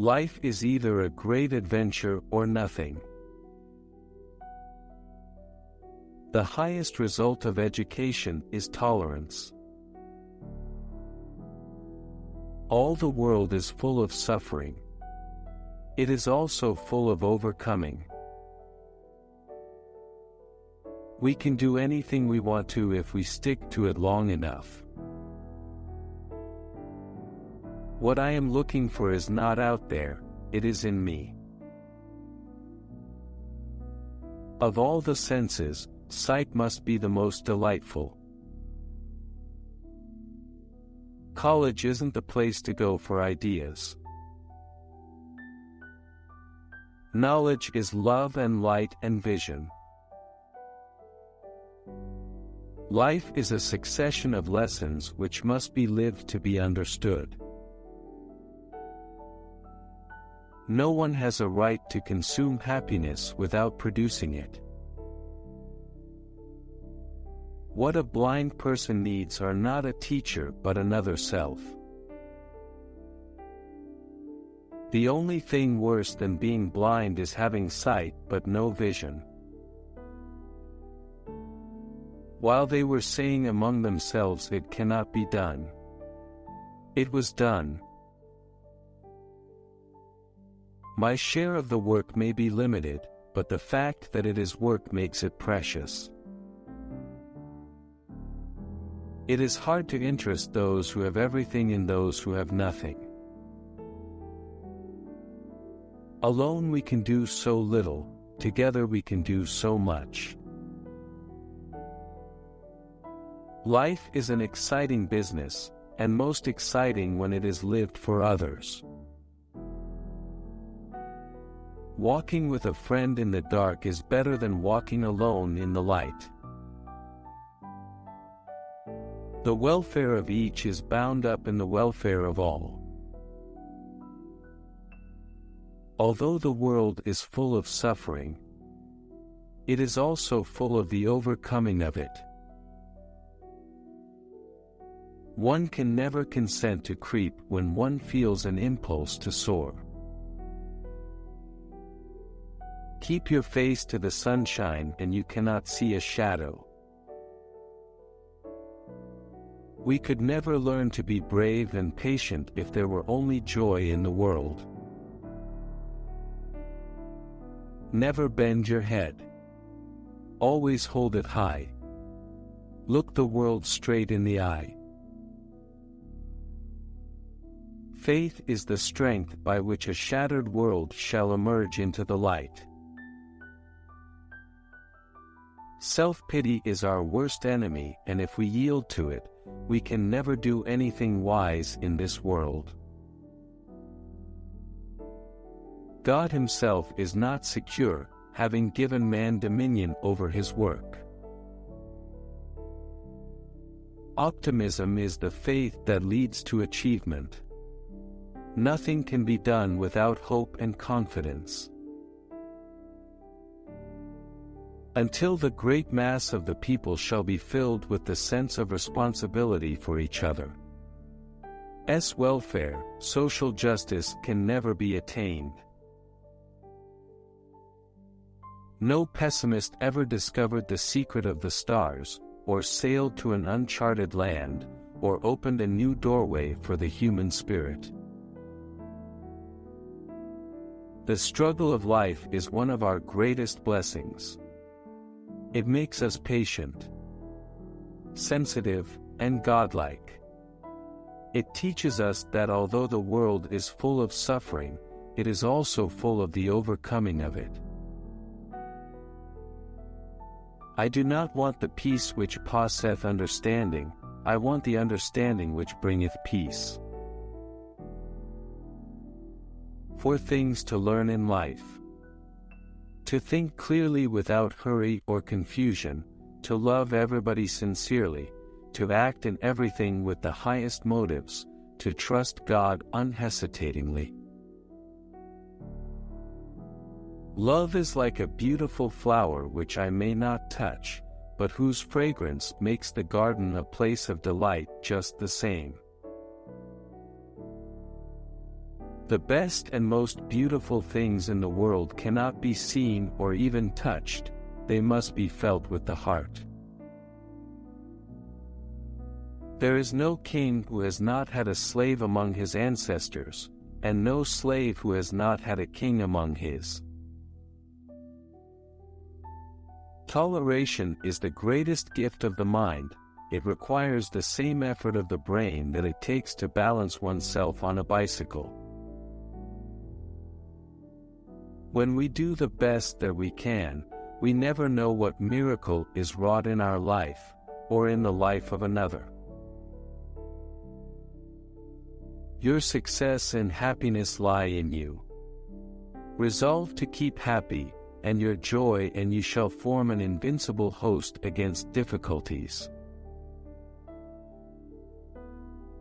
Life is either a great adventure or nothing. The highest result of education is tolerance. All the world is full of suffering. It is also full of overcoming. We can do anything we want to if we stick to it long enough. What I am looking for is not out there, it is in me. Of all the senses, sight must be the most delightful. College isn't the place to go for ideas. Knowledge is love and light and vision. Life is a succession of lessons which must be lived to be understood. No one has a right to consume happiness without producing it. What a blind person needs are not a teacher but another self. The only thing worse than being blind is having sight but no vision. While they were saying among themselves, "It cannot be done," it was done. My share of the work may be limited, but the fact that it is work makes it precious. It is hard to interest those who have everything in those who have nothing. Alone we can do so little, together we can do so much. Life is an exciting business, and most exciting when it is lived for others. Walking with a friend in the dark is better than walking alone in the light. The welfare of each is bound up in the welfare of all. Although the world is full of suffering, it is also full of the overcoming of it. One can never consent to creep when one feels an impulse to soar. Keep your face to the sunshine and you cannot see a shadow. We could never learn to be brave and patient if there were only joy in the world. Never bend your head. Always hold it high. Look the world straight in the eye. Faith is the strength by which a shattered world shall emerge into the light. Self-pity is our worst enemy, and if we yield to it, we can never do anything wise in this world. God himself is not secure, having given man dominion over his work. Optimism is the faith that leads to achievement. Nothing can be done without hope and confidence. Until the great mass of the people shall be filled with the sense of responsibility for each other. Welfare, social justice can never be attained. No pessimist ever discovered the secret of the stars, or sailed to an uncharted land, or opened a new doorway for the human spirit. The struggle of life is one of our greatest blessings. It makes us patient, sensitive, and godlike. It teaches us that although the world is full of suffering, it is also full of the overcoming of it. I do not want the peace which passeth understanding, I want the understanding which bringeth peace. 4 things to learn in life. To think clearly without hurry or confusion, to love everybody sincerely, to act in everything with the highest motives, to trust God unhesitatingly. Love is like a beautiful flower which I may not touch, but whose fragrance makes the garden a place of delight just the same. The best and most beautiful things in the world cannot be seen or even touched, they must be felt with the heart. There is no king who has not had a slave among his ancestors, and no slave who has not had a king among his. Toleration is the greatest gift of the mind. It requires the same effort of the brain that it takes to balance oneself on a bicycle. When we do the best that we can, we never know what miracle is wrought in our life, or in the life of another. Your success and happiness lie in you. Resolve to keep happy, and your joy and you shall form an invincible host against difficulties.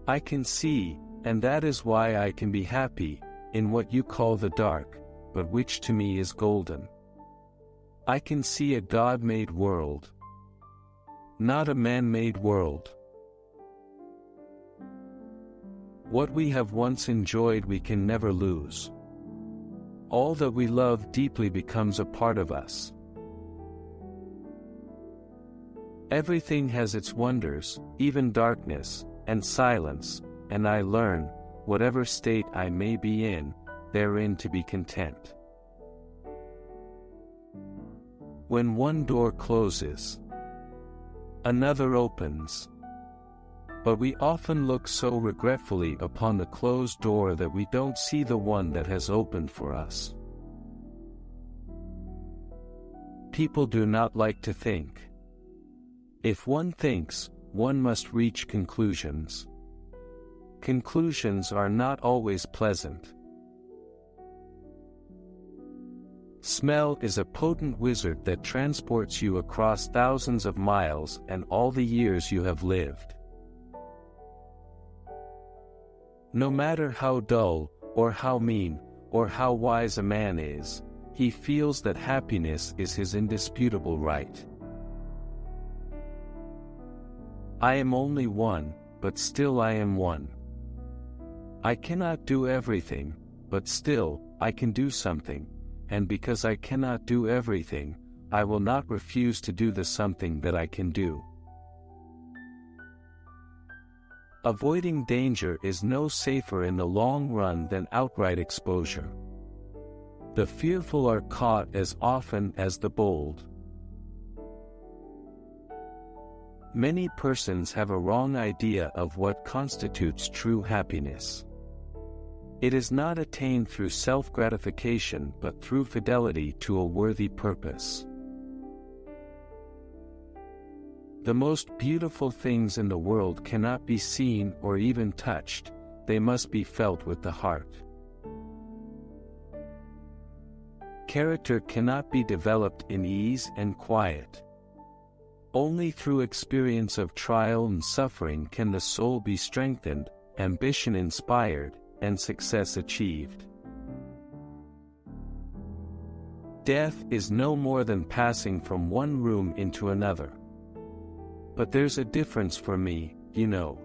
I can see, and that is why I can be happy, in what you call the dark, but which to me is golden. I can see a God-made world, not a man-made world. What we have once enjoyed we can never lose. All that we love deeply becomes a part of us. Everything has its wonders, even darkness, and silence, and I learn, whatever state I may be in, therein to be content. When one door closes, another opens. But we often look so regretfully upon the closed door that we don't see the one that has opened for us. People do not like to think. If one thinks, one must reach conclusions. Conclusions are not always pleasant. Smell is a potent wizard that transports you across thousands of miles and all the years you have lived. No matter how dull, or how mean, or how wise a man is, he feels that happiness is his indisputable right. I am only one, but still I am one. I cannot do everything, but still, I can do something, and because I cannot do everything, I will not refuse to do the something that I can do. Avoiding danger is no safer in the long run than outright exposure. The fearful are caught as often as the bold. Many persons have a wrong idea of what constitutes true happiness. It is not attained through self-gratification but through fidelity to a worthy purpose. The most beautiful things in the world cannot be seen or even touched, they must be felt with the heart. Character cannot be developed in ease and quiet. Only through experience of trial and suffering can the soul be strengthened, ambition inspired, and success achieved. Death is no more than passing from one room into another. But there's a difference for me, you know.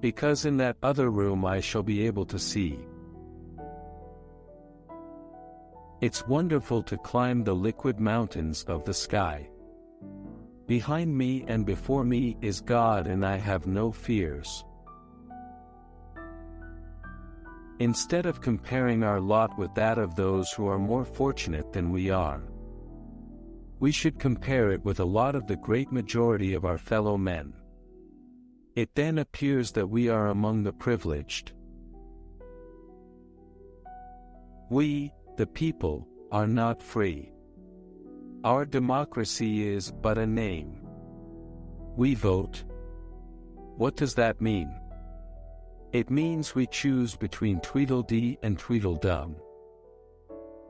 Because in that other room I shall be able to see. It's wonderful to climb the liquid mountains of the sky. Behind me and before me is God and I have no fears. Instead of comparing our lot with that of those who are more fortunate than we are, we should compare it with a lot of the great majority of our fellow men. It then appears that we are among the privileged. We, the people, are not free. Our democracy is but a name. We vote. What does that mean? It means we choose between Tweedledee and Tweedledum.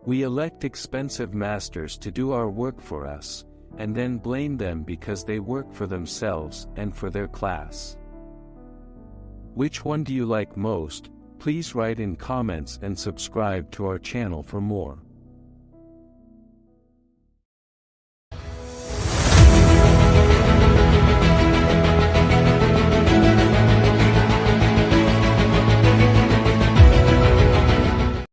We elect expensive masters to do our work for us, and then blame them because they work for themselves and for their class. Which one do you like most? Please write in comments and subscribe to our channel for more.